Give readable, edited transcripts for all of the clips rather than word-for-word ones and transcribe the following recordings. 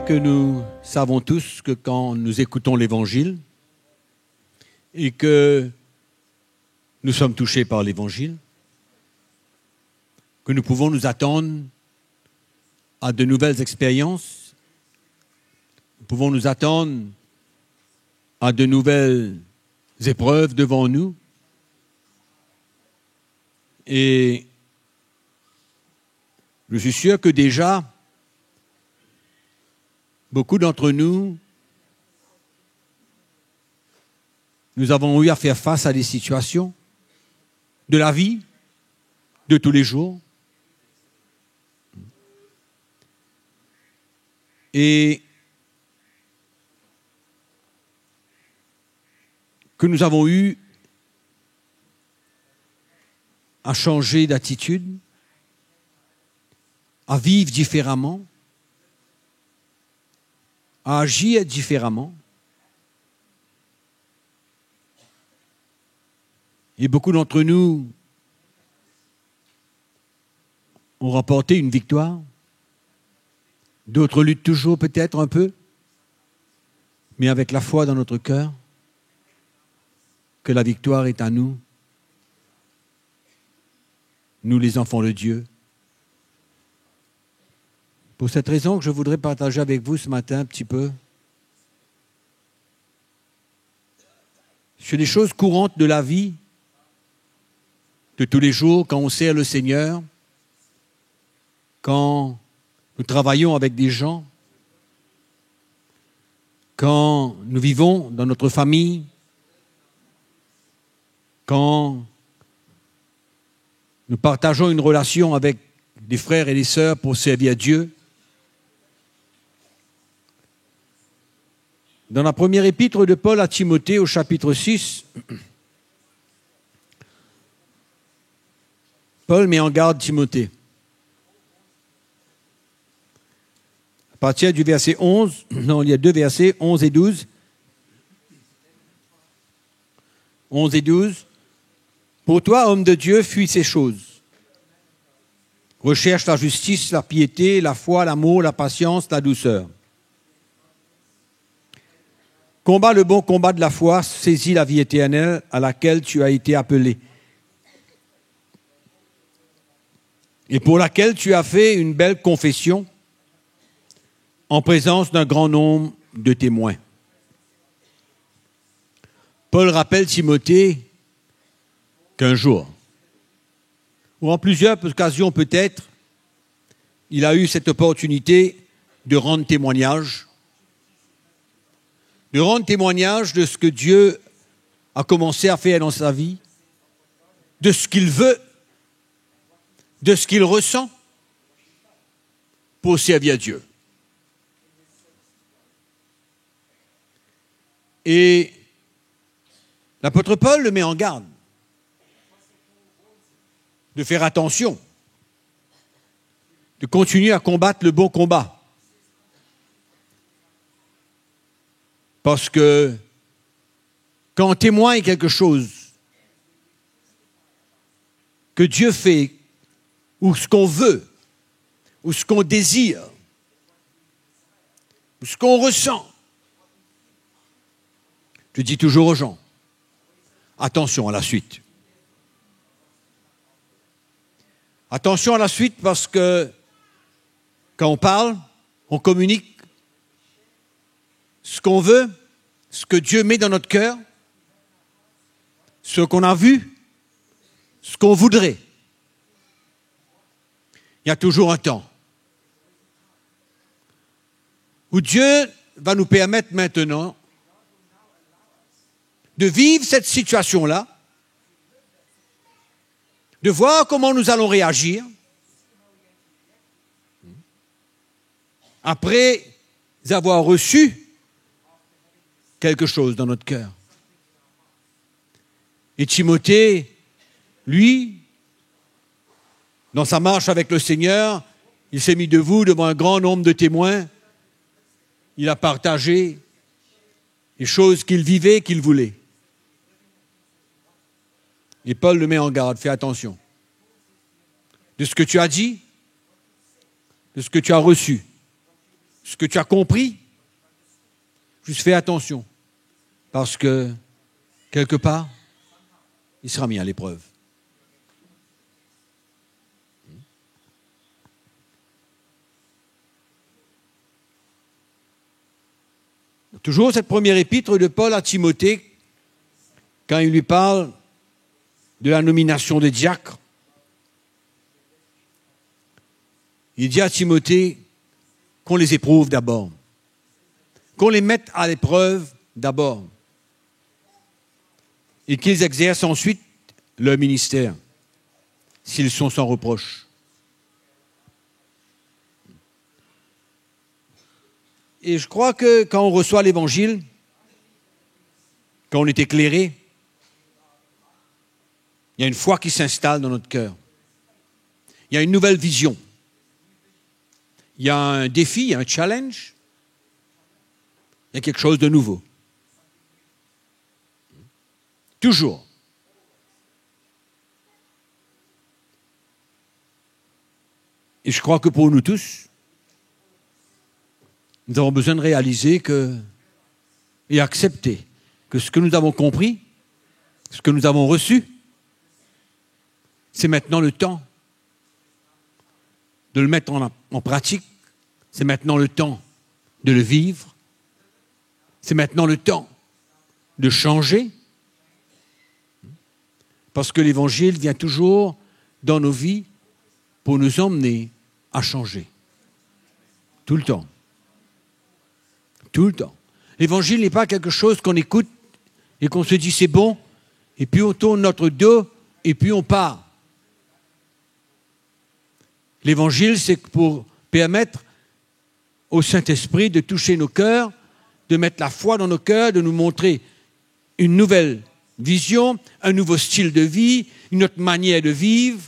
que nous savons tous que quand nous écoutons l'Évangile et que nous sommes touchés par l'Évangile, que nous pouvons nous attendre à de nouvelles expériences, nous pouvons nous attendre à de nouvelles épreuves devant nous. Et je suis sûr que déjà, beaucoup d'entre nous, nous avons eu à faire face à des situations de la vie, de tous les jours. Et que nous avons eu à changer d'attitude, à vivre différemment, à agir différemment. Et beaucoup d'entre nous ont remporté une victoire. D'autres luttent toujours peut-être un peu, mais avec la foi dans notre cœur, que la victoire est à nous, nous les enfants de Dieu. Pour cette raison que je voudrais partager avec vous ce matin un petit peu sur des choses courantes de la vie, de tous les jours, quand on sert le Seigneur, quand nous travaillons avec des gens, quand nous vivons dans notre famille, quand nous partageons une relation avec des frères et des sœurs pour servir Dieu. Dans la première épître de Paul à Timothée, au chapitre 6, Paul met en garde Timothée. À partir du verset 11, non, il y a deux versets, 11 et 12. 11 et 12. Pour toi, homme de Dieu, fuis ces choses. Recherche la justice, la piété, la foi, l'amour, la patience, la douceur. Combat le bon combat de la foi, saisis la vie éternelle à laquelle tu as été appelé et pour laquelle tu as fait une belle confession en présence d'un grand nombre de témoins. Paul rappelle Timothée qu'un jour, ou en plusieurs occasions peut-être, il a eu cette opportunité de rendre témoignage de ce que Dieu a commencé à faire dans sa vie, de ce qu'il veut, de ce qu'il ressent pour servir Dieu. Et l'apôtre Paul le met en garde de faire attention, de continuer à combattre le bon combat. Parce que quand on témoigne quelque chose que Dieu fait, ou ce qu'on veut, ou ce qu'on désire, ou ce qu'on ressent, je dis toujours aux gens, attention à la suite. Attention à la suite parce que quand on parle, on communique ce qu'on veut, ce que Dieu met dans notre cœur, ce qu'on a vu, ce qu'on voudrait. Il y a toujours un temps où Dieu va nous permettre maintenant de vivre cette situation-là, de voir comment nous allons réagir après avoir reçu quelque chose dans notre cœur. Et Timothée, lui, dans sa marche avec le Seigneur, il s'est mis debout devant un grand nombre de témoins. Il a partagé les choses qu'il vivait, qu'il voulait. Et Paul le met en garde, fais attention. De ce que tu as dit, de ce que tu as reçu, ce que tu as compris, juste fais attention. Parce que, quelque part, il sera mis à l'épreuve. Toujours cette première épître de Paul à Timothée, quand il lui parle de la nomination des diacres, il dit à Timothée qu'on les éprouve d'abord, qu'on les mette à l'épreuve d'abord, et qu'ils exercent ensuite leur ministère, s'ils sont sans reproche. Et je crois que quand on reçoit l'Évangile, quand on est éclairé, il y a une foi qui s'installe dans notre cœur. Il y a une nouvelle vision. Il y a un défi, il y a un challenge. Il y a quelque chose de nouveau. Toujours. Et je crois que pour nous tous, nous avons besoin de réaliser et accepter que ce que nous avons compris, ce que nous avons reçu, c'est maintenant le temps de le mettre en pratique. C'est maintenant le temps de le vivre. C'est maintenant le temps de changer. Parce que l'Évangile vient toujours dans nos vies pour nous emmener à changer. Tout le temps. Tout le temps. L'Évangile n'est pas quelque chose qu'on écoute et qu'on se dit c'est bon, et puis on tourne notre dos et puis on part. L'Évangile, c'est pour permettre au Saint-Esprit de toucher nos cœurs, de mettre la foi dans nos cœurs, de nous montrer une nouvelle vision, un nouveau style de vie, une autre manière de vivre,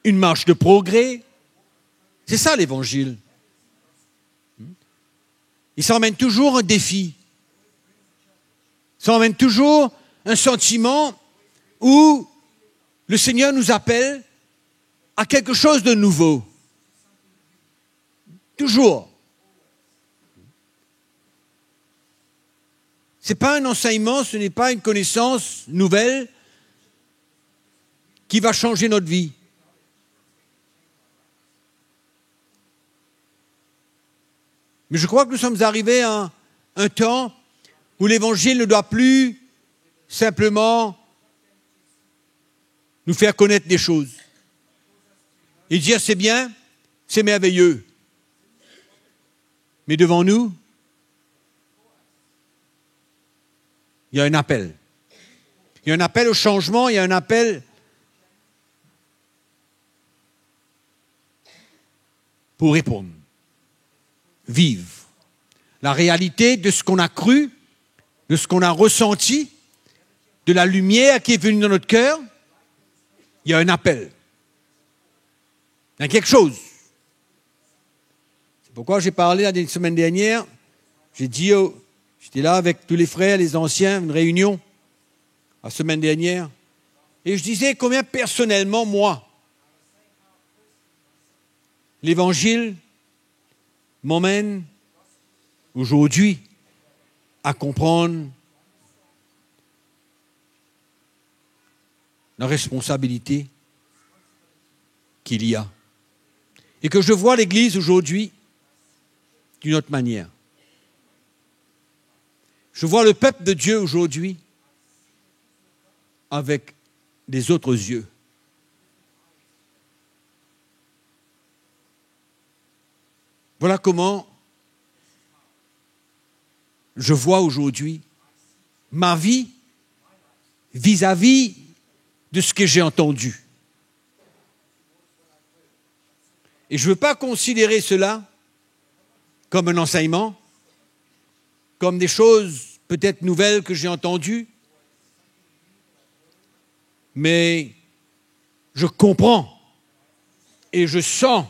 une marche de progrès. C'est ça l'Évangile. Il s'emmène toujours un défi. Il s'emmène toujours un sentiment où le Seigneur nous appelle à quelque chose de nouveau. Toujours. Ce n'est pas un enseignement, ce n'est pas une connaissance nouvelle qui va changer notre vie. Mais je crois que nous sommes arrivés à un temps où l'Évangile ne doit plus simplement nous faire connaître des choses. Et dire c'est bien, c'est merveilleux. Mais devant nous, il y a un appel. Il y a un appel au changement, il y a un appel pour répondre. Vivre la réalité de ce qu'on a cru, de ce qu'on a ressenti, de la lumière qui est venue dans notre cœur. Il y a un appel. Il y a quelque chose. C'est pourquoi j'ai parlé la semaine dernière, j'ai dit, j'étais là avec tous les frères, les anciens, une réunion, la semaine dernière, et je disais combien personnellement, moi, l'Évangile m'emmène aujourd'hui à comprendre la responsabilité qu'il y a. Et que je vois l'Église aujourd'hui d'une autre manière. Je vois le peuple de Dieu aujourd'hui avec des autres yeux. Voilà comment je vois aujourd'hui ma vie vis-à-vis de ce que j'ai entendu. Et je ne veux pas considérer cela comme un enseignement, comme des choses peut-être nouvelles que j'ai entendues, mais je comprends et je sens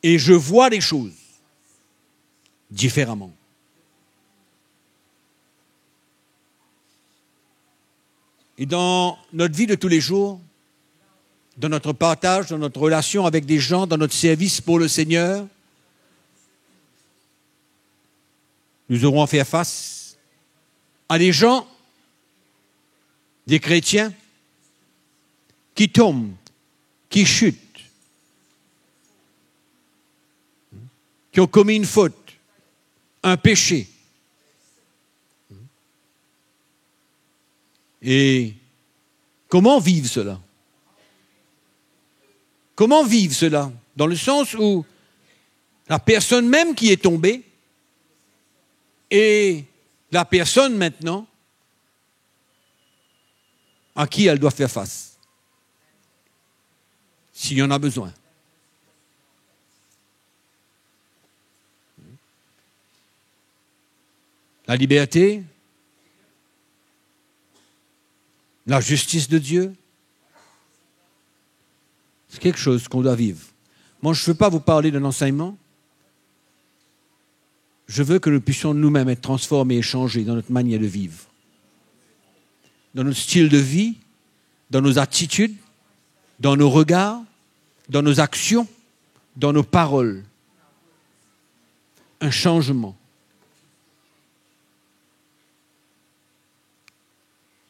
et je vois les choses différemment. Et dans notre vie de tous les jours, dans notre partage, dans notre relation avec des gens, dans notre service pour le Seigneur, nous aurons à faire face à des gens, des chrétiens, qui tombent, qui chutent, qui ont commis une faute, un péché. Et comment vivre cela? Comment vivre cela? Dans le sens où la personne même qui est tombée et la personne maintenant à qui elle doit faire face, s'il y en a besoin. La liberté, la justice de Dieu, c'est quelque chose qu'on doit vivre. Moi, je ne veux pas vous parler d'un enseignement. Je veux que nous puissions nous-mêmes être transformés et changés dans notre manière de vivre, dans notre style de vie, dans nos attitudes, dans nos regards, dans nos actions, dans nos paroles. Un changement.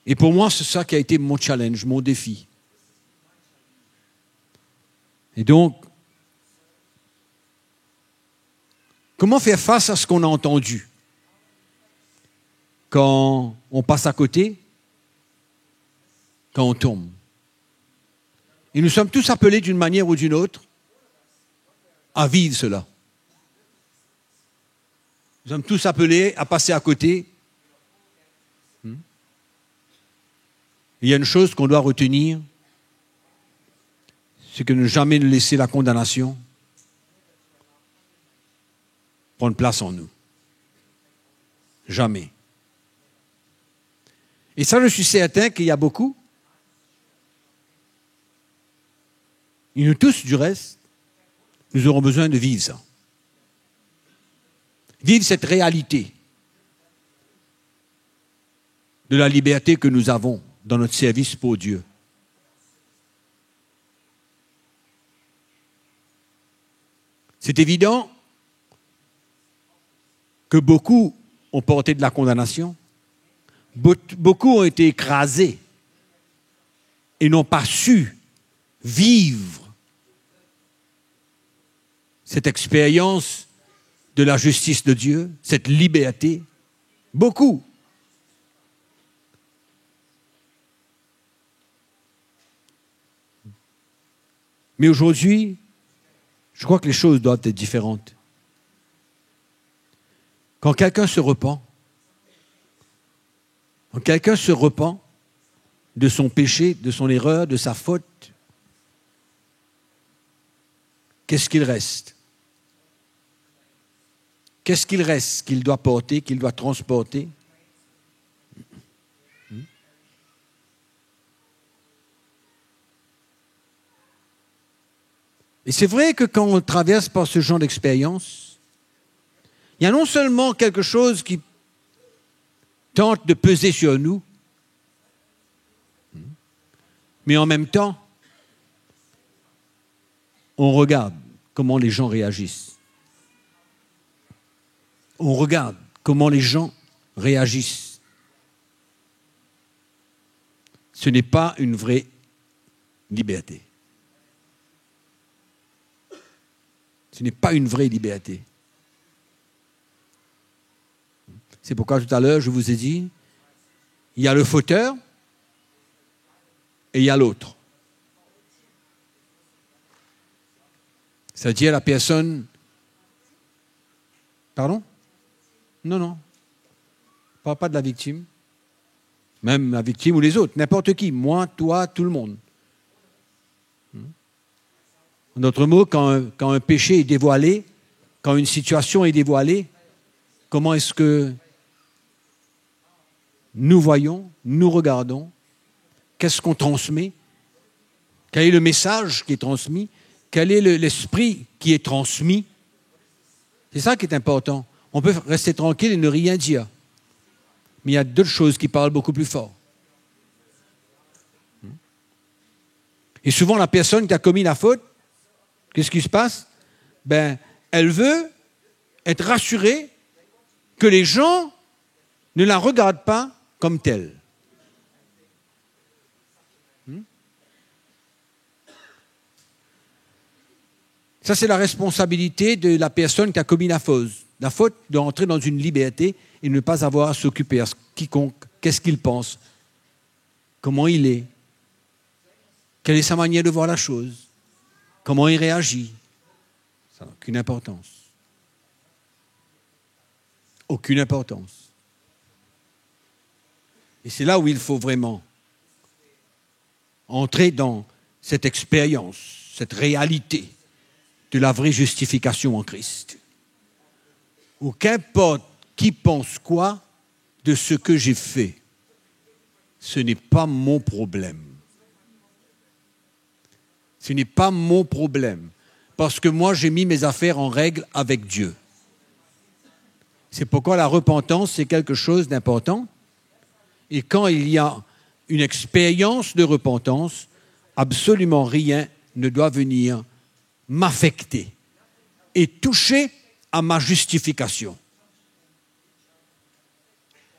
Et pour moi, c'est ça qui a été mon challenge, mon défi. Et donc, comment faire face à ce qu'on a entendu quand on passe à côté, quand on tombe? Et nous sommes tous appelés d'une manière ou d'une autre à vivre cela. Nous sommes tous appelés à passer à côté. Il y a une chose qu'on doit retenir, c'est que ne jamais laisser la condamnation prendre place en nous. Jamais. Et ça, je suis certain qu'il y a beaucoup, et nous tous, du reste, nous aurons besoin de vivre ça. Vivre cette réalité de la liberté que nous avons dans notre service pour Dieu. C'est évident que beaucoup ont porté de la condamnation, beaucoup ont été écrasés et n'ont pas su vivre cette expérience de la justice de Dieu, cette liberté. Beaucoup. Mais aujourd'hui, je crois que les choses doivent être différentes. Quand quelqu'un se repent, de son péché, de son erreur, de sa faute, qu'est-ce qu'il reste? Qu'est-ce qu'il reste qu'il doit porter, qu'il doit transporter? Et c'est vrai que quand on traverse par ce genre d'expérience, il y a non seulement quelque chose qui tente de peser sur nous, mais en même temps, on regarde comment les gens réagissent. On regarde comment les gens réagissent. Ce n'est pas une vraie liberté. Ce n'est pas une vraie liberté. C'est pourquoi tout à l'heure, je vous ai dit, il y a le fauteur et il y a l'autre. C'est-à-dire la personne... Pardon? Non. Je ne parle pas de la victime. Même la victime ou les autres, n'importe qui. Moi, toi, tout le monde. En d'autres mots, quand un péché est dévoilé, quand une situation est dévoilée, comment est-ce que nous voyons, nous regardons, qu'est-ce qu'on transmet, quel est le message qui est transmis, quel est l'esprit qui est transmis. C'est ça qui est important. On peut rester tranquille et ne rien dire. Mais il y a d'autres choses qui parlent beaucoup plus fort. Et souvent, la personne qui a commis la faute, qu'est-ce qui se passe? Ben, elle veut être rassurée que les gens ne la regardent pas comme telle. Ça, c'est la responsabilité de la personne qui a commis la faute. La faute d'entrer dans une liberté et ne pas avoir à s'occuper. Quiconque, qu'est-ce qu'il pense? Comment il est? Quelle est sa manière de voir la chose? Comment il réagit? Ça n'a aucune importance. Aucune importance. Et c'est là où il faut vraiment entrer dans cette expérience, cette réalité de la vraie justification en Christ. Où qu'importe qui pense quoi de ce que j'ai fait, ce n'est pas mon problème. Ce n'est pas mon problème. Parce que moi, j'ai mis mes affaires en règle avec Dieu. C'est pourquoi la repentance, c'est quelque chose d'important. Et quand il y a une expérience de repentance, absolument rien ne doit venir m'affecter et toucher à ma justification.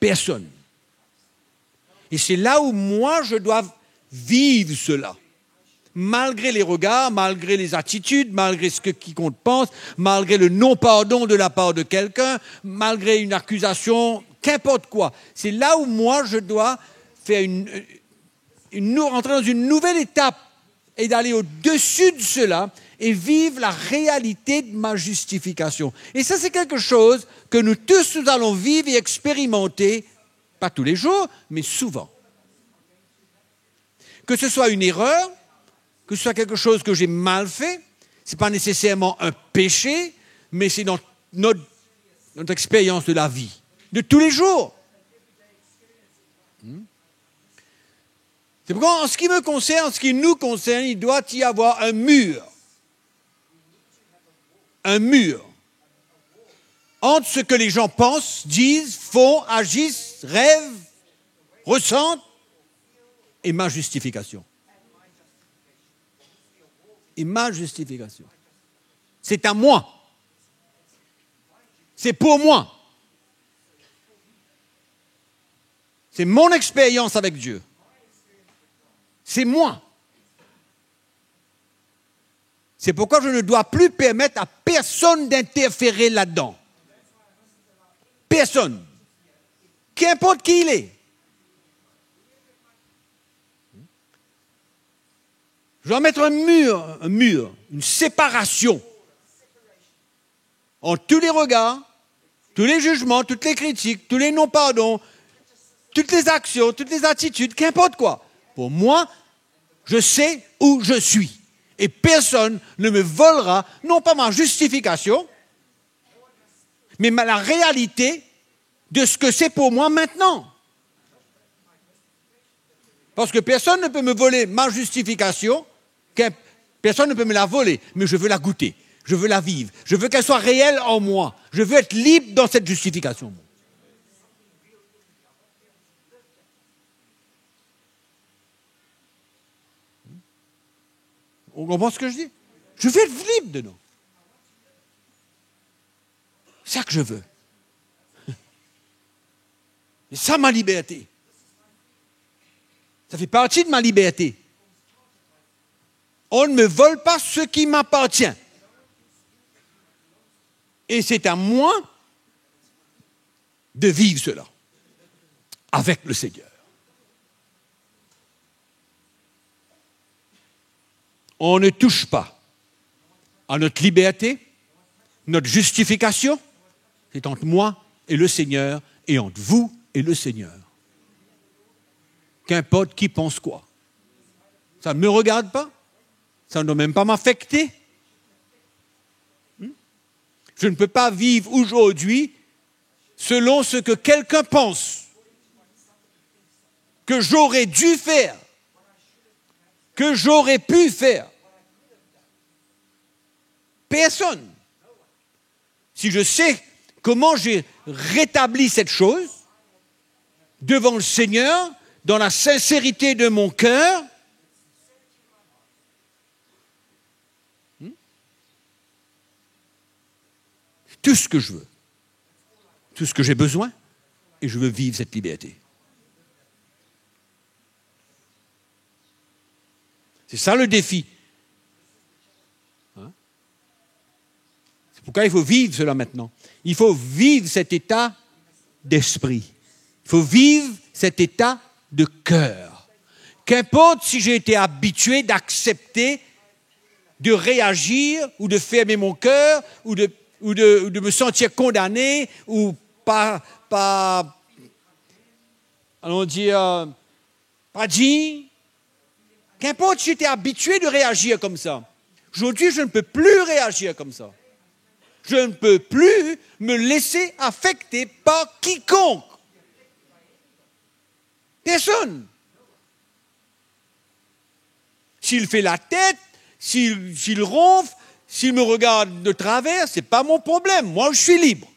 Personne. Et c'est là où moi, je dois vivre cela. Malgré les regards, malgré les attitudes, malgré ce que quiconque pense, malgré le non-pardon de la part de quelqu'un, malgré une accusation, qu'importe quoi. C'est là où moi, je dois faire entrer dans une nouvelle étape et d'aller au-dessus de cela et vivre la réalité de ma justification. Et ça, c'est quelque chose que nous tous, nous allons vivre et expérimenter, pas tous les jours, mais souvent. Que ce soit une erreur, que ce soit quelque chose que j'ai mal fait, ce n'est pas nécessairement un péché, mais c'est dans notre expérience de la vie, de tous les jours. C'est pourquoi, en ce qui me concerne, en ce qui nous concerne, il doit y avoir un mur. Un mur. Entre ce que les gens pensent, disent, font, agissent, rêvent, ressentent, et ma justification. Et ma justification. C'est à moi. C'est pour moi. C'est mon expérience avec Dieu. C'est moi. C'est pourquoi je ne dois plus permettre à personne d'interférer là-dedans. Personne. Qu'importe qui il est. Je dois mettre un mur, une séparation entre tous les regards, tous les jugements, toutes les critiques, tous les non-pardons, toutes les actions, toutes les attitudes, qu'importe quoi. Pour moi, je sais où je suis. Et personne ne me volera, non pas ma justification, mais la réalité de ce que c'est pour moi maintenant. Parce que personne ne peut me voler ma justification, personne ne peut me la voler, mais je veux la goûter, je veux la vivre, je veux qu'elle soit réelle en moi, je veux être libre dans cette justification. On comprend ce que je dis? Je veux être libre de nous. C'est ça que je veux. C'est ça ma liberté. Ça fait partie de ma liberté. On ne me vole pas ce qui m'appartient. Et c'est à moi de vivre cela avec le Seigneur. On ne touche pas à notre liberté, notre justification. C'est entre moi et le Seigneur et entre vous et le Seigneur. Qu'importe qui pense quoi. Ça ne me regarde pas. Ça ne doit même pas m'affecter. Je ne peux pas vivre aujourd'hui selon ce que quelqu'un pense que j'aurais dû faire, que j'aurais pu faire. Personne. Si je sais comment j'ai rétabli cette chose devant le Seigneur, dans la sincérité de mon cœur, tout ce que je veux, tout ce que j'ai besoin, et je veux vivre cette liberté. C'est ça le défi. Hein? C'est pourquoi il faut vivre cela maintenant. Il faut vivre cet état d'esprit. Il faut vivre cet état de cœur. Qu'importe si j'ai été habitué d'accepter, de réagir ou de fermer mon cœur ou de me sentir condamné ou pas allons dire, pas dit. Qu'importe si j'étais habitué de réagir comme ça. Aujourd'hui, je ne peux plus réagir comme ça. Je ne peux plus me laisser affecter par quiconque. Personne. S'il fait la tête, s'il ronfle, s'il me regarde de travers, ce n'est pas mon problème. Moi, je suis libre.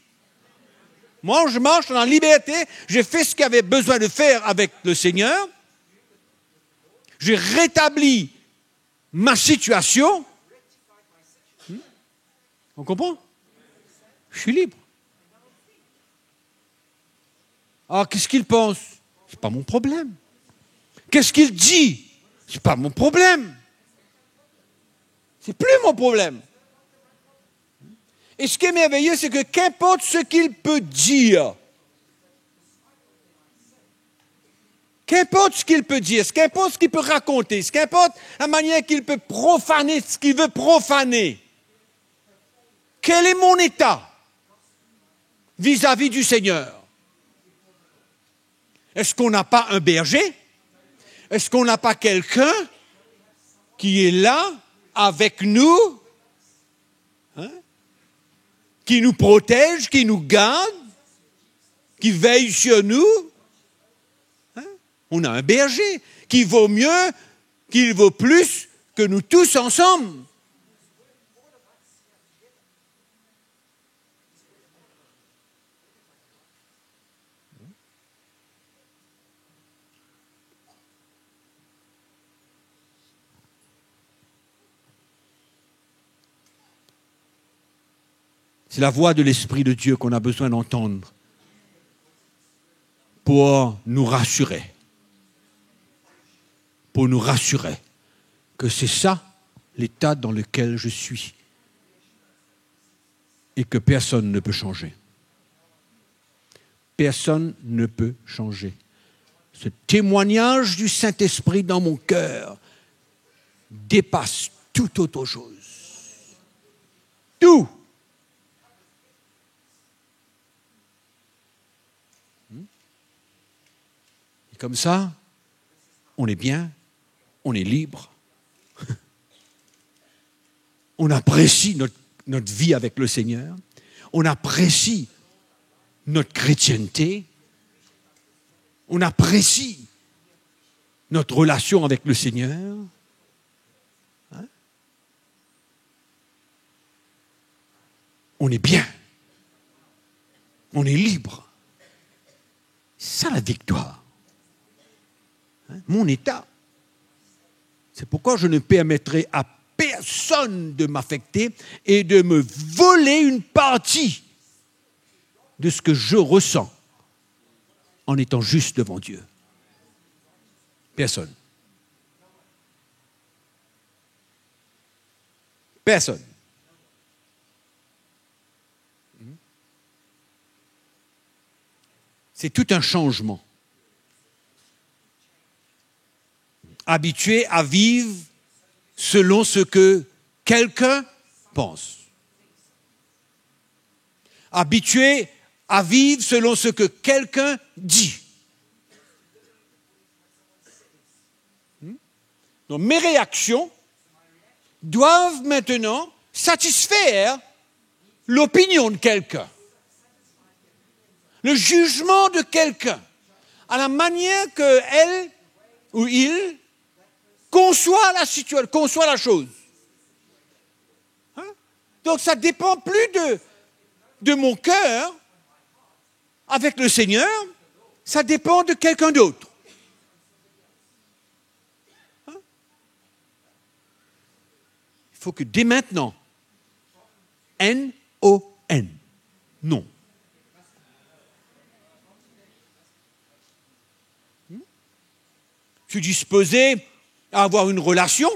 Moi, je marche dans la liberté. J'ai fait ce qu'il avait besoin de faire avec le Seigneur. J'ai rétabli ma situation. On comprend? Je suis libre. Alors, qu'est-ce qu'il pense? Ce n'est pas mon problème. Qu'est-ce qu'il dit? Ce n'est pas mon problème. C'est plus mon problème. Et ce qui est merveilleux, c'est que qu'importe ce qu'il peut dire, qu'importe ce qu'il peut dire, qu'importe ce qu'il peut raconter, qu'importe la manière qu'il peut profaner ce qu'il veut profaner, quel est mon état vis-à-vis du Seigneur? Est-ce qu'on n'a pas un berger? Est-ce qu'on n'a pas quelqu'un qui est là avec nous, hein, qui nous protège, qui nous garde, qui veille sur nous? Hein? On a un berger qui vaut mieux, qui vaut plus que nous tous ensemble. C'est la voix de l'Esprit de Dieu qu'on a besoin d'entendre pour nous rassurer. Pour nous rassurer que c'est ça l'état dans lequel je suis et que personne ne peut changer. Personne ne peut changer. Ce témoignage du Saint-Esprit dans mon cœur dépasse toute autre chose. Tout. Et comme ça, on est bien, on est libre. On apprécie notre vie avec le Seigneur. On apprécie notre chrétienté. On apprécie notre relation avec le Seigneur. Hein? On est bien. On est libre. C'est ça la victoire. Hein? Mon état. C'est pourquoi je ne permettrai à personne de m'affecter et de me voler une partie de ce que je ressens en étant juste devant Dieu. Personne. Personne. C'est tout un changement. Habitué à vivre selon ce que quelqu'un pense. Habitué à vivre selon ce que quelqu'un dit. Donc mes réactions doivent maintenant satisfaire l'opinion de quelqu'un, le jugement de quelqu'un, à la manière que elle ou il conçoit la situation, conçoit la chose. Hein? Donc ça ne dépend plus de mon cœur avec le Seigneur, ça dépend de quelqu'un d'autre. Hein? Il faut que dès maintenant, N-O-N, Non. Je suis disposé à avoir une relation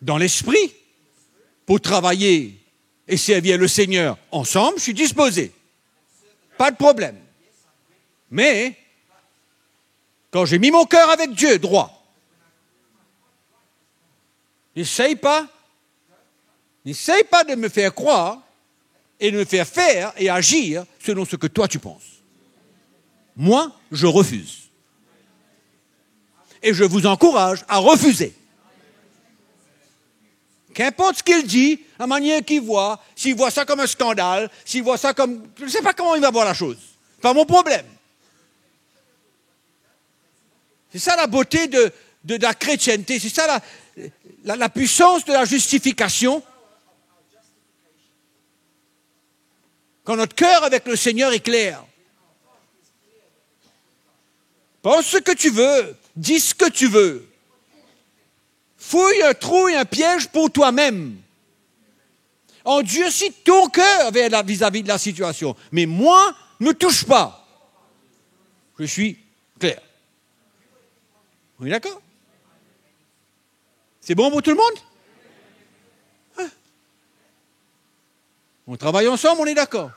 dans l'esprit pour travailler et servir le Seigneur ensemble, je suis disposé. Pas de problème. Mais, quand j'ai mis mon cœur avec Dieu droit, n'essaye pas de me faire croire et de me faire faire et agir selon ce que toi tu penses. Moi, je refuse. Et je vous encourage à refuser. Qu'importe ce qu'il dit, la manière qu'il voit, s'il voit ça comme un scandale, s'il voit ça comme... Je ne sais pas comment il va voir la chose. C'est pas mon problème. C'est ça la beauté de la chrétienté, c'est ça la puissance de la justification. Quand notre cœur avec le Seigneur est clair. Pense ce que tu veux, dis ce que tu veux. Fouille un trou et un piège pour toi-même. Endurcis ton cœur vis-à-vis de la situation. Mais moi, ne touche pas. Je suis clair. On est d'accord? C'est bon pour tout le monde? Hein? On travaille ensemble, on est d'accord.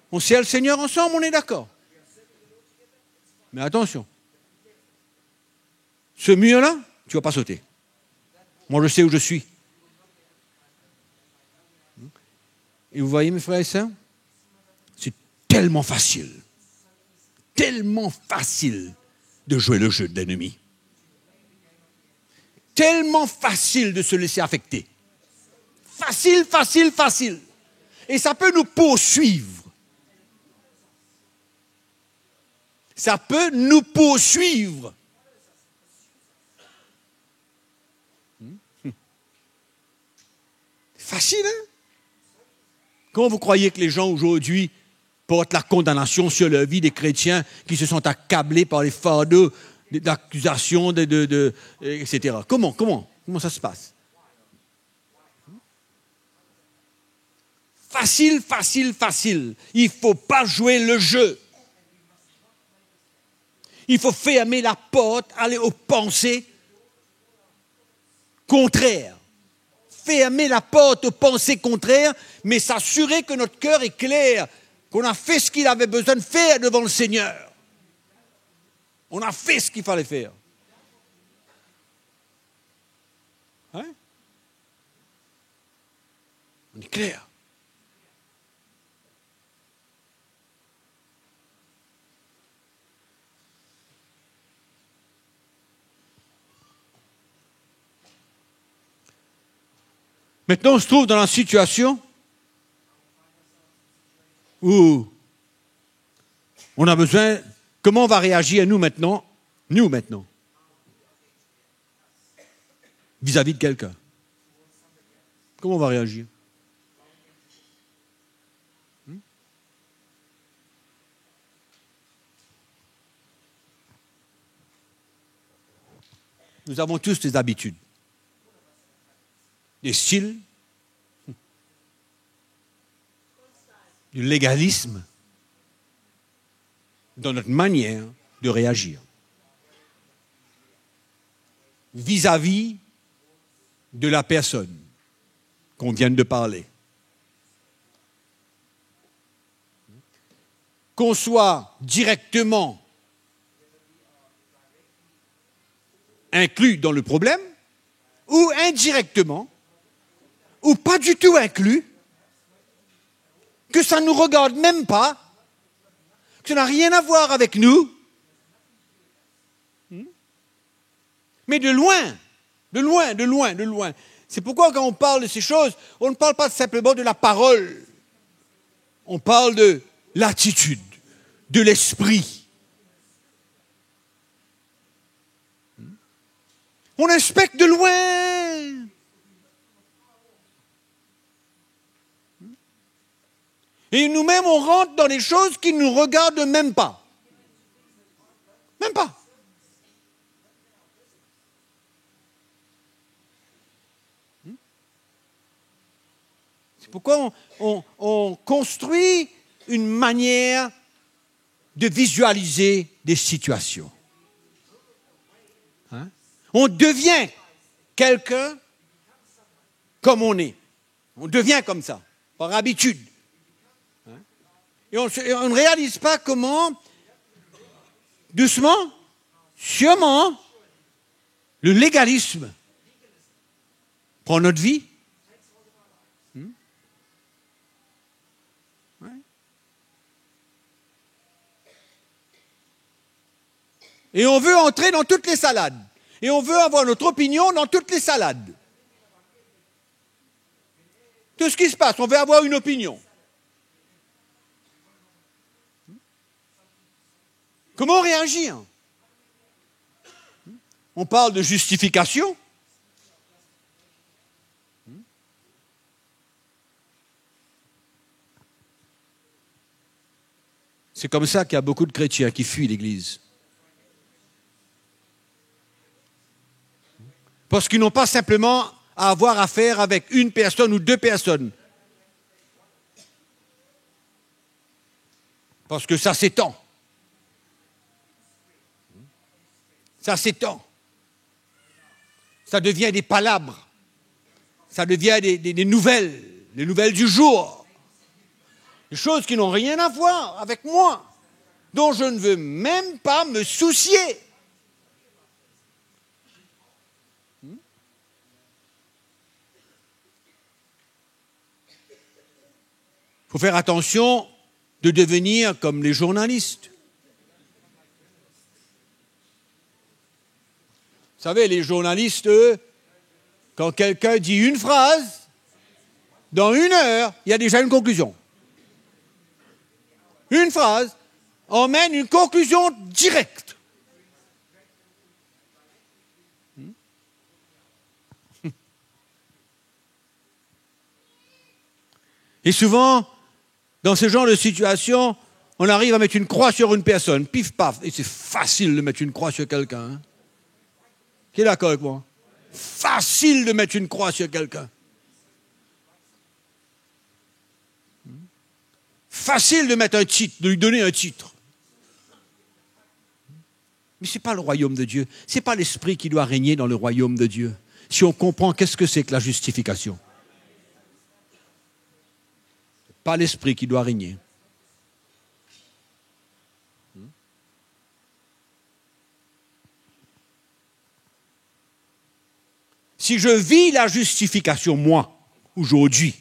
On sert le Seigneur ensemble, on est d'accord. Mais attention. Ce mur-là, tu ne vas pas sauter. Moi, je sais où je suis. Et vous voyez, mes frères et sœurs, c'est tellement facile de jouer le jeu de l'ennemi. Tellement facile de se laisser affecter. Facile. Et ça peut nous poursuivre. Ça peut nous poursuivre. Facile, hein? Comment vous croyez que les gens aujourd'hui portent la condamnation sur leur vie des chrétiens qui se sont accablés par les fardeaux d'accusations, etc. Comment ça se passe? Facile. Il ne faut pas jouer le jeu. Il faut fermer la porte, aller aux pensées contraires. Fermer la porte aux pensées contraires, mais s'assurer que notre cœur est clair, qu'on a fait ce qu'il avait besoin de faire devant le Seigneur. On a fait ce qu'il fallait faire. Hein? On est clair. Maintenant, on se trouve dans la situation où on a besoin... Comment on va réagir nous maintenant, vis-à-vis de quelqu'un? Comment on va réagir? Nous avons tous des habitudes, des styles, du légalisme dans notre manière de réagir vis-à-vis de la personne qu'on vient de parler. Qu'on soit directement inclus dans le problème, ou indirectement, ou pas du tout inclus, que ça ne nous regarde même pas, que ça n'a rien à voir avec nous, mais de loin. C'est pourquoi quand on parle de ces choses, on ne parle pas simplement de la parole, on parle de l'attitude, de l'esprit. On inspecte de loin. Et nous-mêmes, on rentre dans des choses qui ne nous regardent même pas. Même pas. C'est Pourquoi on construit une manière de visualiser des situations. Hein? On devient quelqu'un comme on est. On devient comme ça, par habitude. Hein? Et on ne réalise pas comment, doucement, sûrement, le légalisme prend notre vie. Et on veut entrer dans toutes les salades. Et on veut avoir notre opinion dans toutes les salades. Tout ce qui se passe, on veut avoir une opinion. Comment réagir? On parle de justification. C'est comme ça qu'il y a beaucoup de chrétiens qui fuient l'Église. Parce qu'ils n'ont pas simplement à avoir affaire avec une personne ou deux personnes. Parce que ça s'étend. Ça s'étend. Ça devient des palabres. Ça devient des nouvelles, les nouvelles du jour. Des choses qui n'ont rien à voir avec moi, dont je ne veux même pas me soucier. Il faut faire attention de devenir comme les journalistes. Vous savez, les journalistes, eux, quand quelqu'un dit une phrase, dans 1 heure, il y a déjà une conclusion. Une phrase emmène une conclusion directe. Et souvent, dans ce genre de situation, on arrive à mettre une croix sur une personne, pif paf, et c'est facile de mettre une croix sur quelqu'un. Hein? Qui est d'accord avec moi? Facile de mettre une croix sur quelqu'un. Facile de mettre un titre, de lui donner un titre. Mais ce n'est pas le royaume de Dieu. Ce n'est pas l'esprit qui doit régner dans le royaume de Dieu. Si on comprend qu'est-ce que c'est que la justification. Pas l'esprit qui doit régner. Si je vis la justification, moi, aujourd'hui,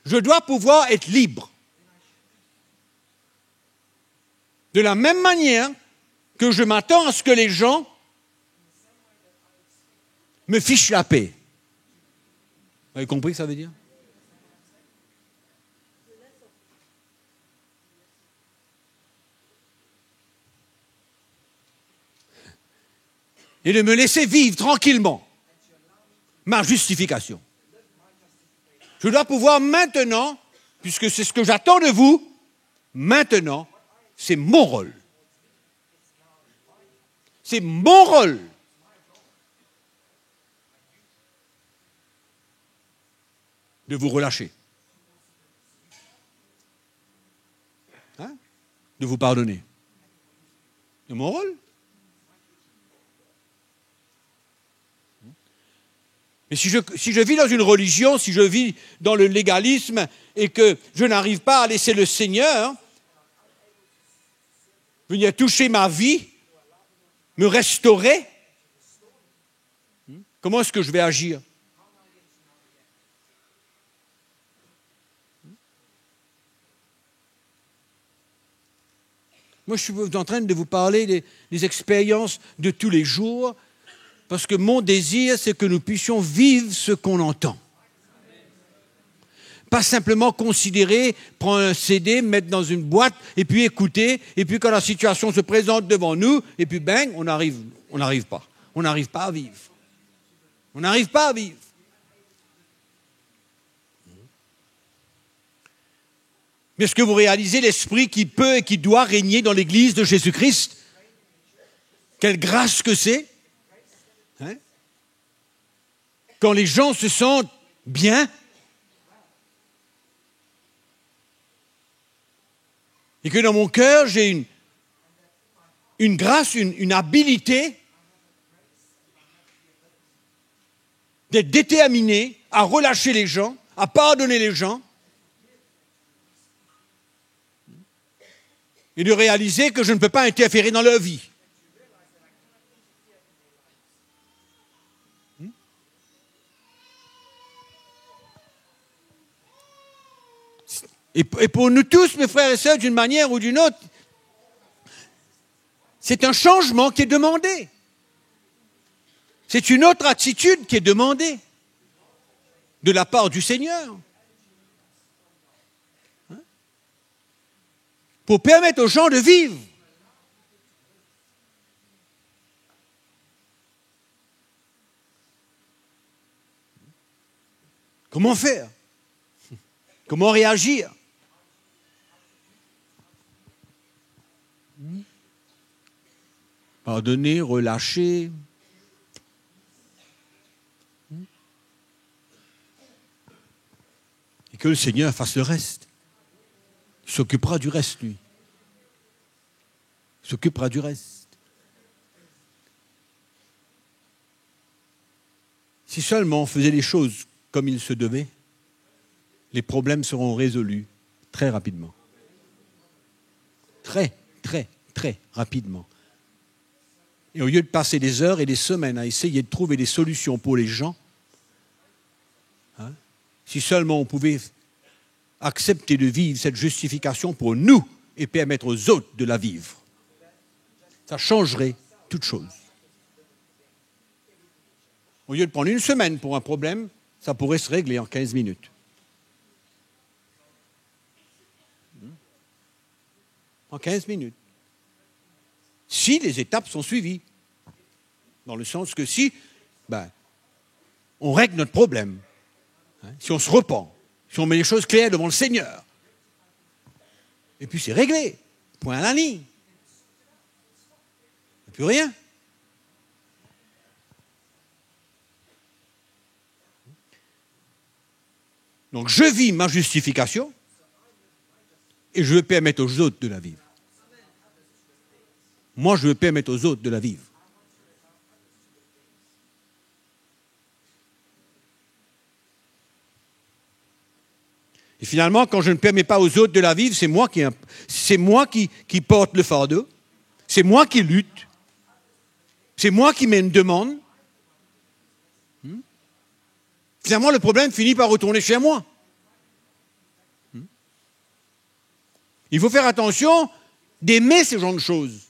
je dois pouvoir être libre. De la même manière que je m'attends à ce que les gens me fichent la paix. Vous avez compris ce que ça veut dire? Et de me laisser vivre tranquillement ma justification. Je dois pouvoir maintenant, puisque c'est ce que j'attends de vous, maintenant, c'est mon rôle. C'est mon rôle. De vous relâcher. Hein? De vous pardonner. C'est mon rôle. Mais si je vis dans une religion, si je vis dans le légalisme et que je n'arrive pas à laisser le Seigneur venir toucher ma vie, me restaurer, comment est-ce que je vais agir? Moi, je suis en train de vous parler des expériences de tous les jours, parce que mon désir, c'est que nous puissions vivre ce qu'on entend. Pas simplement considérer, prendre un CD, mettre dans une boîte, et puis écouter, et puis quand la situation se présente devant nous, et puis bang, on n'arrive pas. On n'arrive pas à vivre. On n'arrive pas à vivre. Mais est-ce que vous réalisez l'esprit qui peut et qui doit régner dans l'Église de Jésus-Christ? Quelle grâce que c'est! Hein? quand les gens se sentent bien et que dans mon cœur, j'ai une grâce, une habilité d'être déterminé à relâcher les gens, à pardonner les gens et de réaliser que je ne peux pas interférer dans leur vie. Et pour nous tous, mes frères et sœurs, d'une manière ou d'une autre, c'est un changement qui est demandé. C'est une autre attitude qui est demandée de la part du Seigneur. Pour permettre aux gens de vivre. Comment faire? Comment réagir? Pardonner, relâcher. Et que le Seigneur fasse le reste. Il s'occupera du reste, lui. Il s'occupera du reste. Si seulement on faisait les choses comme il se devait, les problèmes seront résolus très rapidement. Très, très, très rapidement. Et au lieu de passer des heures et des semaines à essayer de trouver des solutions pour les gens, si seulement on pouvait accepter de vivre cette justification pour nous et permettre aux autres de la vivre, ça changerait toute chose. Au lieu de prendre une semaine pour un problème, ça pourrait se régler en 15 minutes. En 15 minutes. Si les étapes sont suivies. Dans le sens que si on règle notre problème, si on se repent, si on met les choses claires devant le Seigneur, et puis c'est réglé, point à la ligne. Il n'y a plus rien. Donc je vis ma justification et je veux permettre aux autres de la vivre. Moi, je veux permettre aux autres de la vivre. Et finalement, quand je ne permets pas aux autres de la vivre, c'est moi qui porte le fardeau, c'est moi qui lutte, c'est moi qui mets une demande. Finalement, le problème finit par retourner chez moi. Il faut faire attention d'aimer ce genre de choses.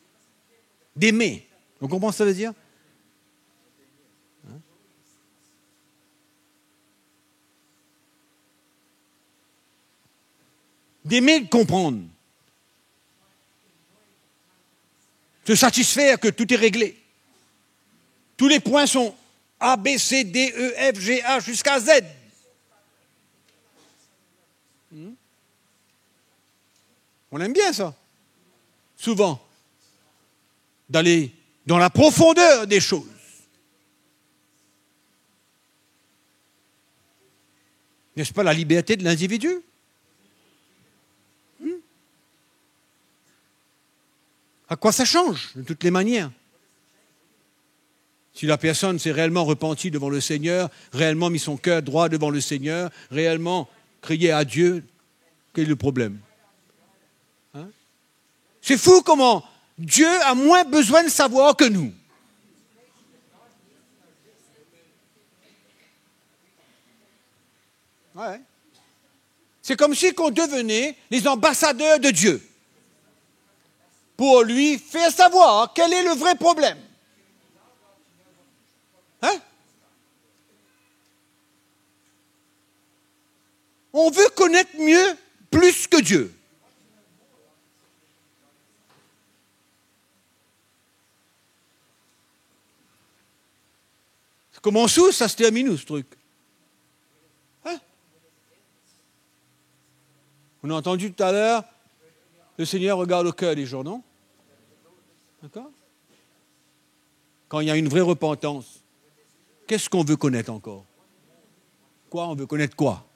D'aimer. Vous comprenez ce que ça veut dire? D'aimer et de comprendre. Se satisfaire que tout est réglé. Tous les points sont A, B, C, D, E, F, G, H jusqu'à Z. On aime bien ça. Souvent. D'aller dans la profondeur des choses. N'est-ce pas la liberté de l'individu? À quoi ça change, de toutes les manières? Si la personne s'est réellement repentie devant le Seigneur, réellement mis son cœur droit devant le Seigneur, réellement crié à Dieu, quel est le problème? C'est fou comment Dieu a moins besoin de savoir que nous. Ouais. C'est comme si on devenait les ambassadeurs de Dieu pour lui faire savoir quel est le vrai problème. On veut connaître mieux, plus que Dieu. Ça commence où, ça se termine où, ce truc? On a entendu tout à l'heure, le Seigneur regarde au cœur des gens, non? D'accord? Quand il y a une vraie repentance, qu'est-ce qu'on veut connaître encore? Quoi? On veut connaître quoi?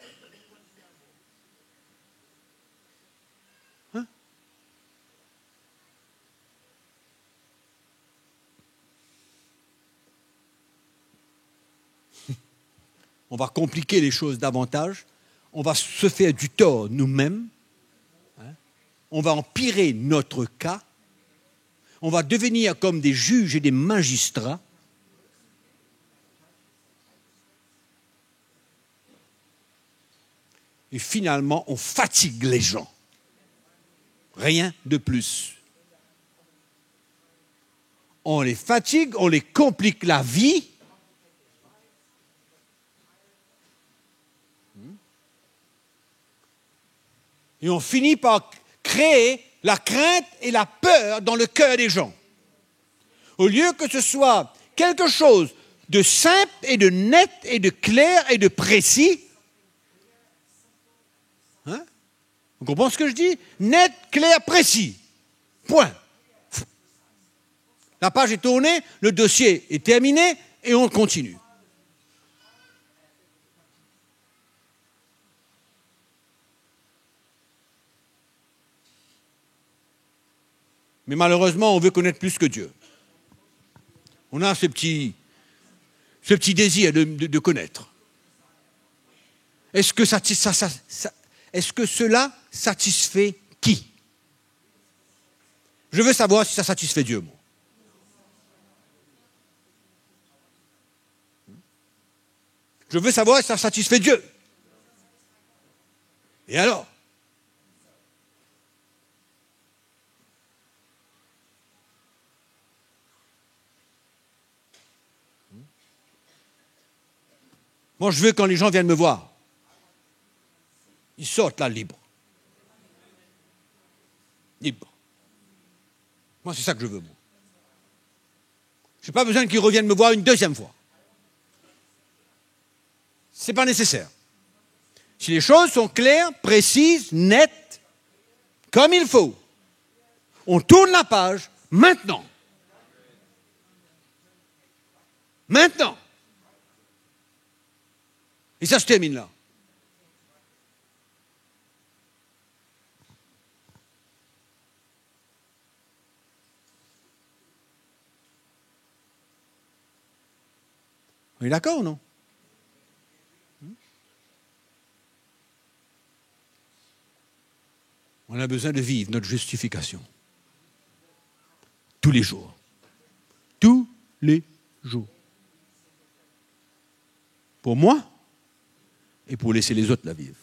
Hein? On va compliquer les choses davantage. On va se faire du tort nous-mêmes. Hein? On va empirer notre cas. On va devenir comme des juges et des magistrats. Et finalement, on fatigue les gens. Rien de plus. On les fatigue, on les complique la vie. Et on finit par créer la crainte et la peur dans le cœur des gens. Au lieu que ce soit quelque chose de simple et de net et de clair et de précis. Hein? Vous comprenez ce que je dis? Net, clair, précis. Point. La page est tournée, le dossier est terminé et on continue. Mais malheureusement, on veut connaître plus que Dieu. On a ce petit désir de connaître. Est-ce que cela satisfait qui? Je veux savoir si ça satisfait Dieu, moi. Je veux savoir si ça satisfait Dieu. Et alors? Moi, je veux quand les gens viennent me voir, ils sortent là libres. Libres. Moi, c'est ça que je veux, moi. Je n'ai pas besoin qu'ils reviennent me voir une deuxième fois. Ce n'est pas nécessaire. Si les choses sont claires, précises, nettes, comme il faut, on tourne la page maintenant. Maintenant. Et ça se termine là. On est d'accord ou non? On a besoin de vivre notre justification. Tous les jours. Tous les jours. Pour moi et pour laisser les autres la vivre.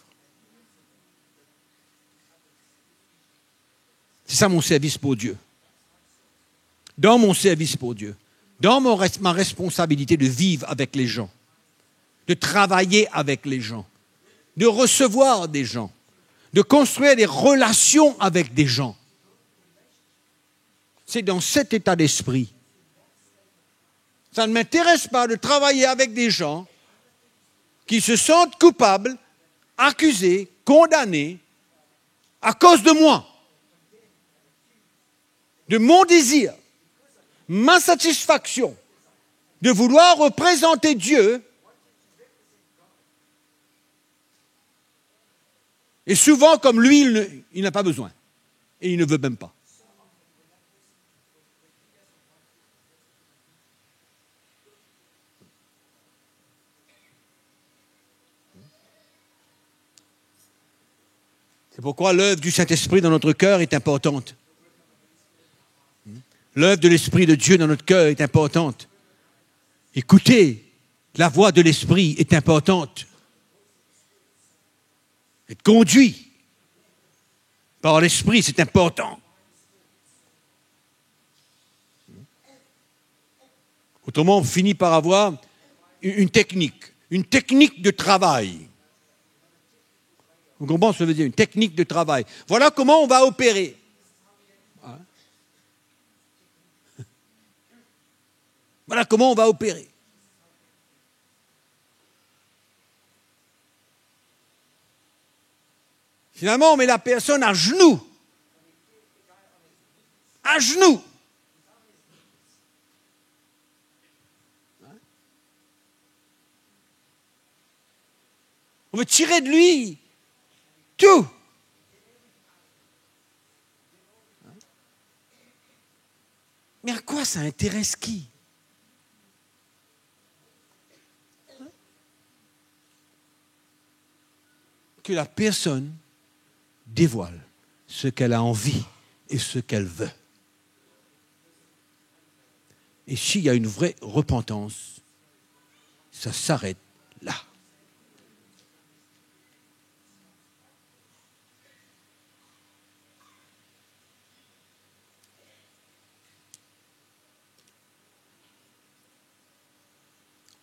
C'est ça mon service pour Dieu. Dans mon service pour Dieu. Dans ma responsabilité de vivre avec les gens. De travailler avec les gens. De recevoir des gens. De construire des relations avec des gens. C'est dans cet état d'esprit. Ça ne m'intéresse pas de travailler avec des gens qui se sentent coupables, accusés, condamnés à cause de moi, de mon désir, ma satisfaction de vouloir représenter Dieu. Et souvent, comme lui, il n'a pas besoin. Et il ne veut même pas. C'est pourquoi l'œuvre du Saint-Esprit dans notre cœur est importante. L'œuvre de l'Esprit de Dieu dans notre cœur est importante. Écoutez, la voix de l'Esprit est importante. Être conduit par l'Esprit, c'est important. Autrement, on finit par avoir une technique de travail. Vous comprenez ce que ça veut dire? Une technique de travail. Voilà comment on va opérer. Voilà comment on va opérer. Finalement, on met la personne à genoux. À genoux. On veut tirer de lui tout. Mais à quoi ça intéresse qui? Que la personne dévoile ce qu'elle a envie et ce qu'elle veut. Et s'il y a une vraie repentance, ça s'arrête là.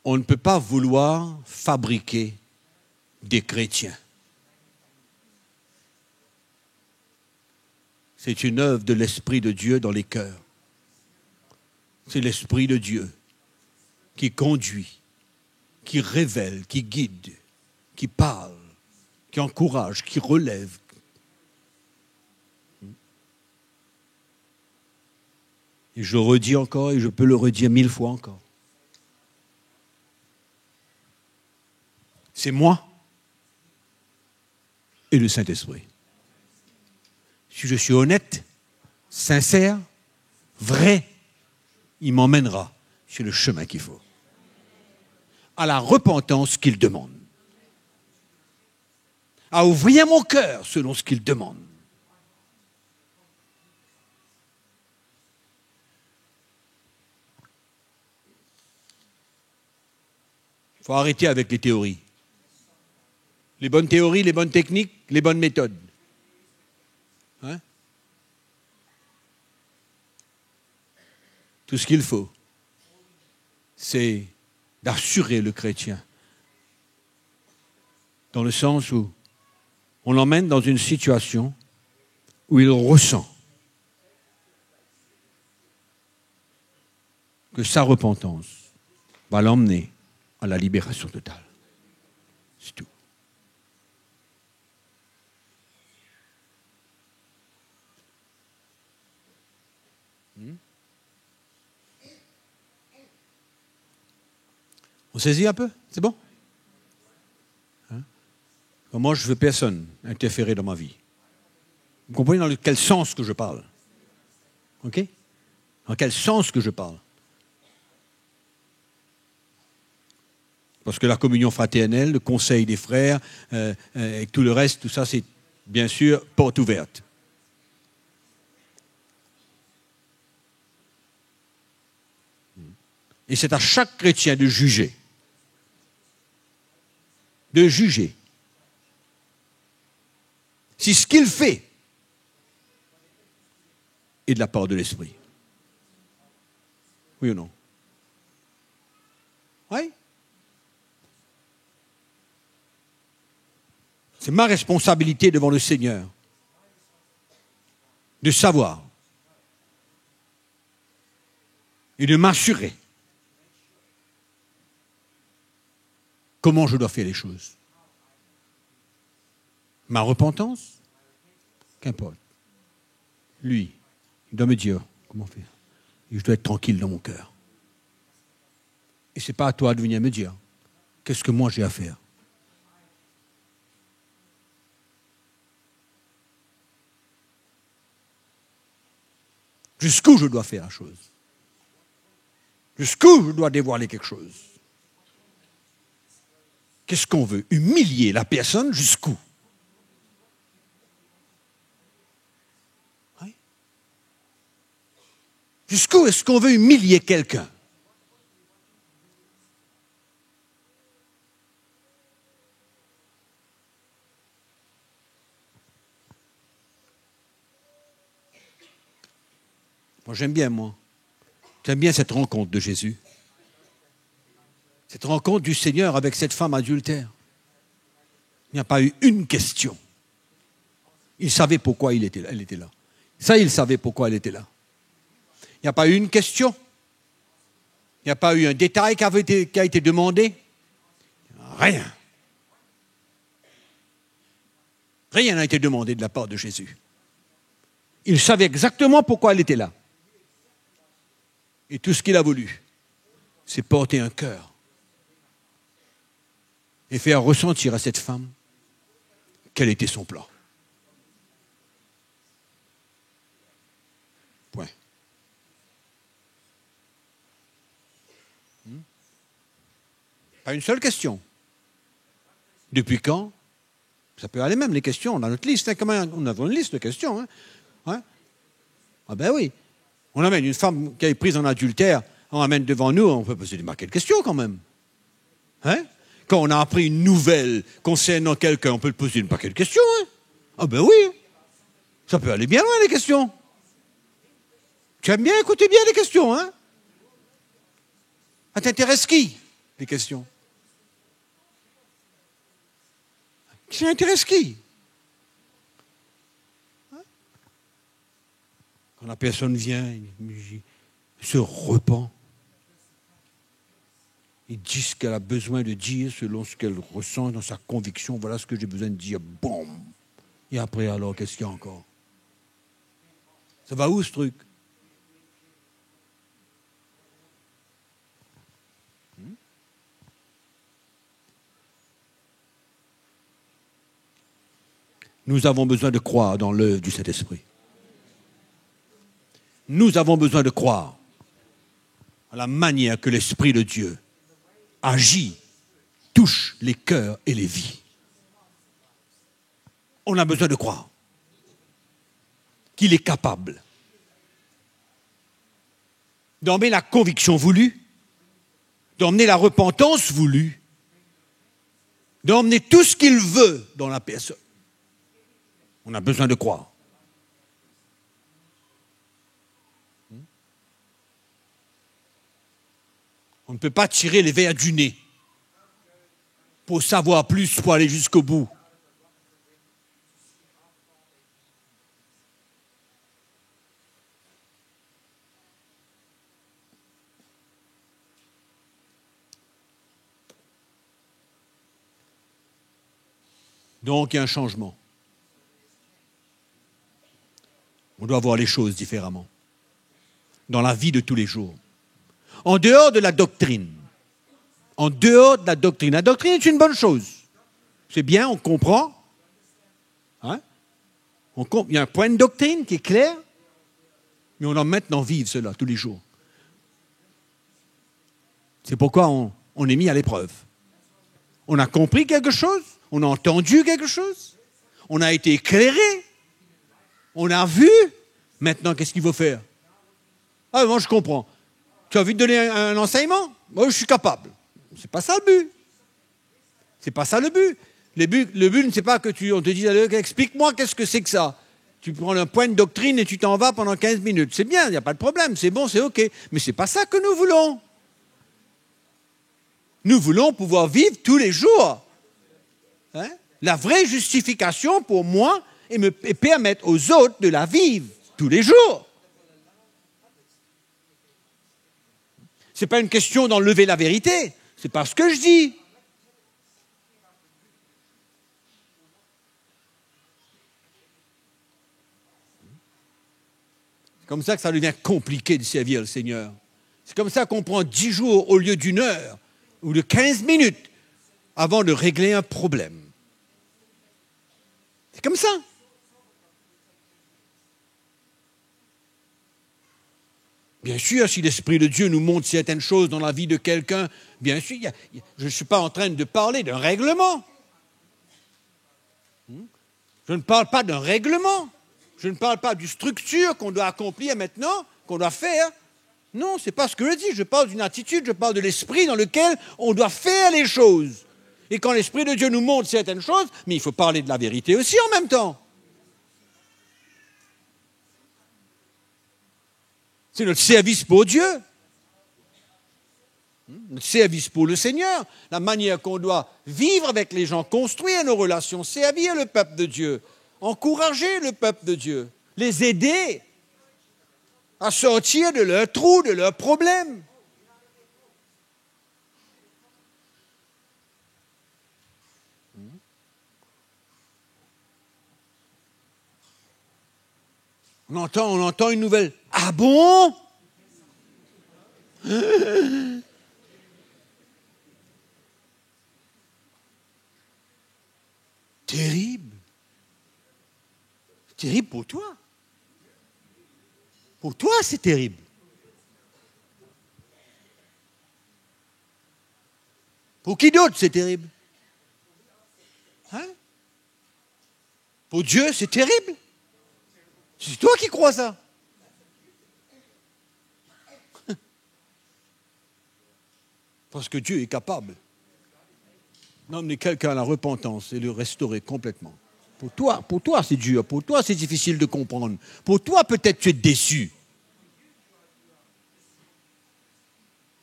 On ne peut pas vouloir fabriquer des chrétiens. C'est une œuvre de l'Esprit de Dieu dans les cœurs. C'est l'Esprit de Dieu qui conduit, qui révèle, qui guide, qui parle, qui encourage, qui relève. Et je redis encore, et je peux le redire 1000 fois encore. C'est moi et le Saint-Esprit. Si je suis honnête, sincère, vrai, il m'emmènera sur le chemin qu'il faut. À la repentance qu'il demande. À ouvrir mon cœur selon ce qu'il demande. Il faut arrêter avec les théories. Les bonnes théories, les bonnes techniques, les bonnes méthodes. Hein? Tout ce qu'il faut, c'est d'assurer le chrétien. Dans le sens où on l'emmène dans une situation où il ressent que sa repentance va l'emmener à la libération totale. C'est tout. On saisit un peu? C'est bon? Hein? Moi, je ne veux personne interférer dans ma vie. Vous comprenez dans quel sens que je parle? OK? Dans quel sens que je parle? Parce que la communion fraternelle, le conseil des frères, et tout le reste, tout ça, c'est bien sûr porte ouverte. Et c'est à chaque chrétien de juger. De juger. Si ce qu'il fait est de la part de l'Esprit. Oui ou non? Oui? C'est ma responsabilité devant le Seigneur de savoir et de m'assurer comment je dois faire les choses. Ma repentance, qu'importe. Lui, il doit me dire comment faire. Et je dois être tranquille dans mon cœur. Et ce n'est pas à toi de venir me dire qu'est-ce que moi j'ai à faire. Jusqu'où je dois faire la chose. Jusqu'où je dois dévoiler quelque chose. Qu'est-ce qu'on veut? Humilier la personne jusqu'où? Oui. Jusqu'où est-ce qu'on veut humilier quelqu'un? Moi, j'aime bien, moi. J'aime bien cette rencontre de Jésus. Cette rencontre du Seigneur avec cette femme adultère. Il n'y a pas eu une question. Il savait pourquoi elle était là. Ça, il savait pourquoi elle était là. Il n'y a pas eu une question. Il n'y a pas eu un détail qui a été demandé. Rien. Rien n'a été demandé de la part de Jésus. Il savait exactement pourquoi elle était là. Et tout ce qu'il a voulu, c'est porter un cœur et faire ressentir à cette femme quel était son plan. Point. Pas une seule question. Depuis quand? Ça peut aller même, les questions, on a notre liste. Hein, on a une liste de questions. Hein. Ouais. Ah ben oui. On amène une femme qui est prise en adultère, on amène devant nous, on peut poser des marquées de questions quand même. Hein? Quand on a appris une nouvelle concernant quelqu'un, on peut poser une paquet de questions. Hein? Ah ben oui. Ça peut aller bien loin, les questions. Tu aimes bien écouter bien les questions, hein? Ça t'intéresse qui, les questions? Ça intéresse qui? Quand la personne vient, il se repent. Il dit ce qu'elle a besoin de dire selon ce qu'elle ressent dans sa conviction. Voilà ce que j'ai besoin de dire. Boum! Et après, alors, qu'est-ce qu'il y a encore? Ça va où, ce truc? Nous avons besoin de croire dans l'œuvre du Saint-Esprit. Nous avons besoin de croire à la manière que l'Esprit de Dieu agit, touche les cœurs et les vies. On a besoin de croire qu'il est capable d'emmener la conviction voulue, d'emmener la repentance voulue, d'emmener tout ce qu'il veut dans la personne. On a besoin de croire. On ne peut pas tirer les verres du nez pour savoir plus, pour aller jusqu'au bout. Donc, il y a un changement. On doit voir les choses différemment. Dans la vie de tous les jours. En dehors de la doctrine. En dehors de la doctrine. La doctrine est une bonne chose. C'est bien, on comprend. Hein? Il y a un point de doctrine qui est clair. Mais on doit maintenant vivre cela tous les jours. C'est pourquoi on est mis à l'épreuve. On a compris quelque chose. On a entendu quelque chose. On a été éclairé. On a vu. Maintenant, qu'est-ce qu'il faut faire? Ah, moi, je comprends. Tu as envie de donner un enseignement? Moi, je suis capable. C'est pas ça le but. C'est pas ça le but. Le but, c'est pas que on te dise, explique-moi qu'est-ce que c'est que ça. Tu prends un point de doctrine et tu t'en vas pendant 15 minutes. C'est bien, il n'y a pas de problème, c'est bon, c'est OK. Mais c'est pas ça que nous voulons. Nous voulons pouvoir vivre tous les jours. Hein? La vraie justification pour moi et permettre aux autres de la vivre tous les jours. Ce n'est pas une question d'enlever la vérité. C'est pas ce que je dis. C'est comme ça que ça devient compliqué de servir le Seigneur. C'est comme ça qu'on prend 10 jours au lieu d'1 heure ou de 15 minutes avant de régler un problème. C'est comme ça. Bien sûr, si l'Esprit de Dieu nous montre certaines choses dans la vie de quelqu'un, bien sûr, je ne suis pas en train de parler d'un règlement. Je ne parle pas d'un règlement. Je ne parle pas d'une structure qu'on doit accomplir maintenant, qu'on doit faire. Non, ce n'est pas ce que je dis. Je parle d'une attitude, je parle de l'esprit dans lequel on doit faire les choses. Et quand l'Esprit de Dieu nous montre certaines choses, mais il faut parler de la vérité aussi en même temps. C'est notre service pour Dieu. Notre service pour le Seigneur. La manière qu'on doit vivre avec les gens, construire nos relations, servir le peuple de Dieu, encourager le peuple de Dieu, les aider à sortir de leurs trous, de leurs problèmes. On entend une nouvelle. Ah bon? terrible. C'est terrible pour toi. Pour toi, c'est terrible. Pour qui d'autre, c'est terrible? Hein? Pour Dieu, c'est terrible. C'est toi qui crois ça. Parce que Dieu est capable d'emmener quelqu'un à la repentance et le restaurer complètement. Pour toi, c'est dur. Pour toi, c'est difficile de comprendre. Pour toi, peut-être tu es déçu.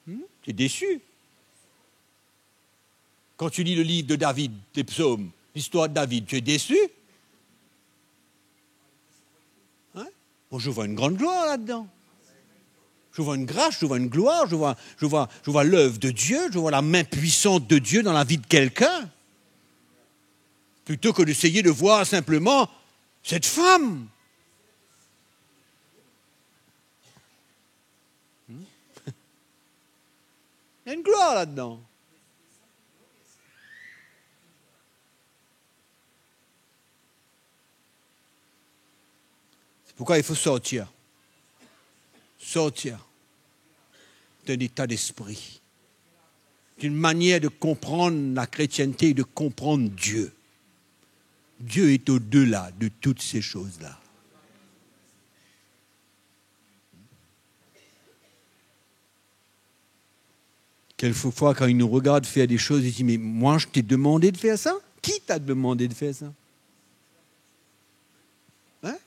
Tu es déçu. Quand tu lis le livre de David, des psaumes, l'histoire de David, tu es déçu? Hein? Moi, je vois une grande gloire là-dedans. Je vois une grâce, je vois une gloire, je vois l'œuvre de Dieu, je vois la main puissante de Dieu dans la vie de quelqu'un. Plutôt que d'essayer de voir simplement cette femme. Il y a une gloire là-dedans. C'est pourquoi il faut sortir. Sortir d'un état d'esprit, d'une manière de comprendre la chrétienté et de comprendre Dieu. Dieu est au-delà de toutes ces choses-là. Quelquefois, quand il nous regarde faire des choses, il dit, mais moi, je t'ai demandé de faire ça? Qui t'a demandé de faire ça? Hein?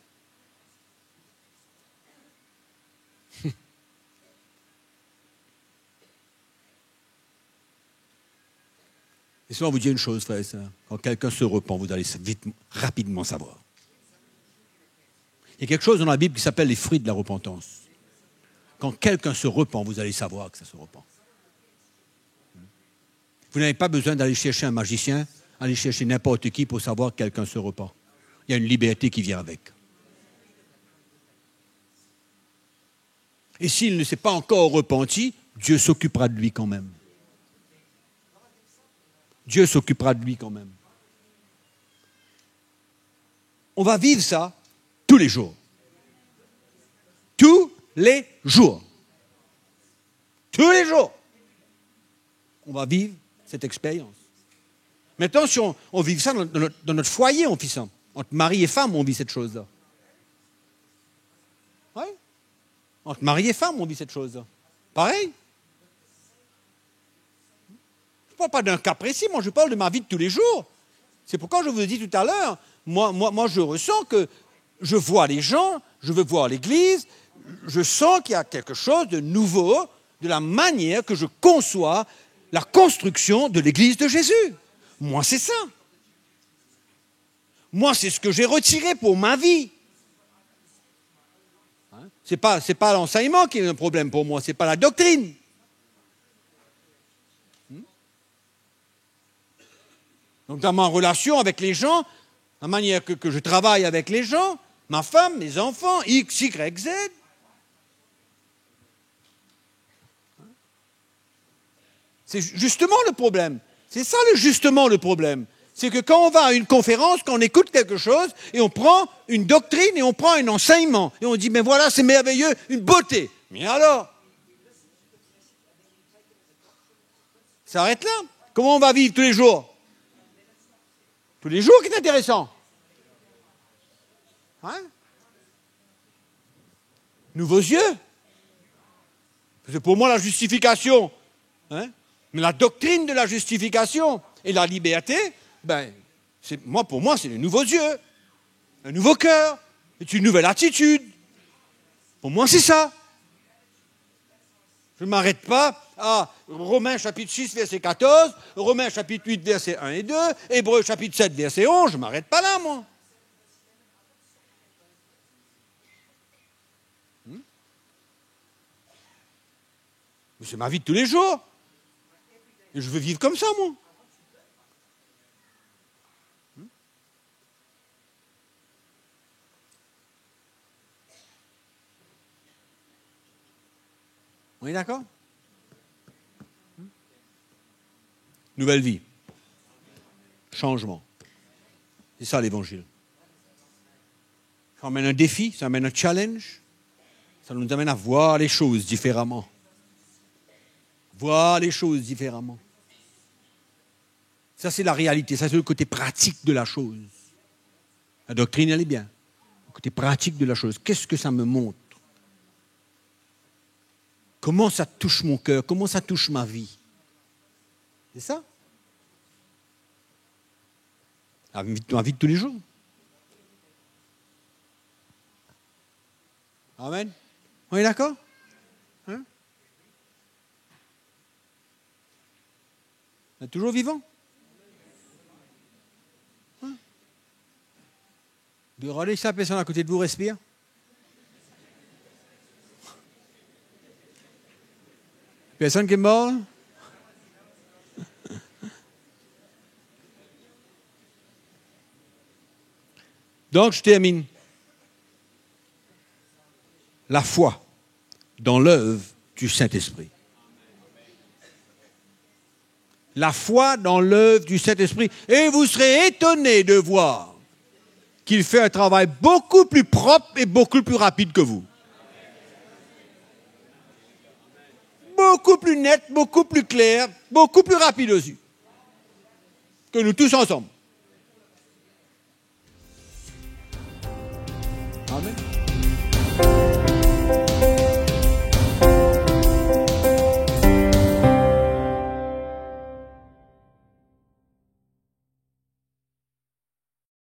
Laissez-moi vous dire une chose, frère et sœurs. Quand quelqu'un se repent, vous allez rapidement savoir. Il y a quelque chose dans la Bible qui s'appelle les fruits de la repentance. Quand quelqu'un se repent, vous allez savoir que ça se repent. Vous n'avez pas besoin d'aller chercher un magicien, aller chercher n'importe qui pour savoir que quelqu'un se repent. Il y a une liberté qui vient avec. Et s'il ne s'est pas encore repenti, Dieu s'occupera de lui quand même. Dieu s'occupera de lui quand même. On va vivre ça tous les jours. Tous les jours. Tous les jours. On va vivre cette expérience. Maintenant, si on vit ça dans notre foyer, on vit ça. Entre mari et femme, on vit cette chose-là. Oui. Entre mari et femme, on vit cette chose-là. Pareil. Je ne parle pas d'un cas précis, moi je parle de ma vie de tous les jours. C'est pourquoi je vous ai dit tout à l'heure, moi je ressens que je vois les gens, je veux voir l'Église, je sens qu'il y a quelque chose de nouveau de la manière que je conçois la construction de l'Église de Jésus. Moi c'est ça. Moi c'est ce que j'ai retiré pour ma vie. C'est pas l'enseignement qui est un problème pour moi, c'est pas la doctrine. Donc dans ma relation avec les gens, la manière que je travaille avec les gens, ma femme, mes enfants, X, Y, Z. C'est justement le problème. C'est ça justement le problème. C'est que quand on va à une conférence, quand on écoute quelque chose, et on prend une doctrine et on prend un enseignement, et on dit, mais voilà, c'est merveilleux, une beauté. Mais alors? Ça arrête là. Comment on va vivre tous les jours? Tous les jours qui est intéressant. Hein? Nouveaux yeux. C'est pour moi la justification. Hein? Mais la doctrine de la justification et la liberté, pour moi, c'est les nouveaux yeux, un nouveau cœur, c'est une nouvelle attitude. Pour moi, c'est ça. Je ne m'arrête pas à Romains chapitre 6, verset 14, Romains chapitre 8, verset 1 et 2, Hébreux chapitre 7, verset 11, je ne m'arrête pas là, moi. Mais c'est ma vie de tous les jours. Et je veux vivre comme ça, moi. On est d'accord? Nouvelle vie. Changement. C'est ça l'évangile. Ça amène un défi, ça amène un challenge. Ça nous amène à voir les choses différemment. Voir les choses différemment. Ça, c'est la réalité. Ça, c'est le côté pratique de la chose. La doctrine, elle est bien. Le côté pratique de la chose. Qu'est-ce que ça me montre? Comment ça touche mon cœur? Comment ça touche ma vie? C'est ça? Ma vie de tous les jours. Amen. On est d'accord? Hein? On est toujours vivant? Hein? De regarder ça, personne à côté de vous respire. Personne qui est mort? Donc, je termine. La foi dans l'œuvre du Saint-Esprit. La foi dans l'œuvre du Saint-Esprit. Et vous serez étonnés de voir qu'il fait un travail beaucoup plus propre et beaucoup plus rapide que vous. Beaucoup plus net, beaucoup plus clair, beaucoup plus rapide aussi. Que nous tous ensemble. Amen.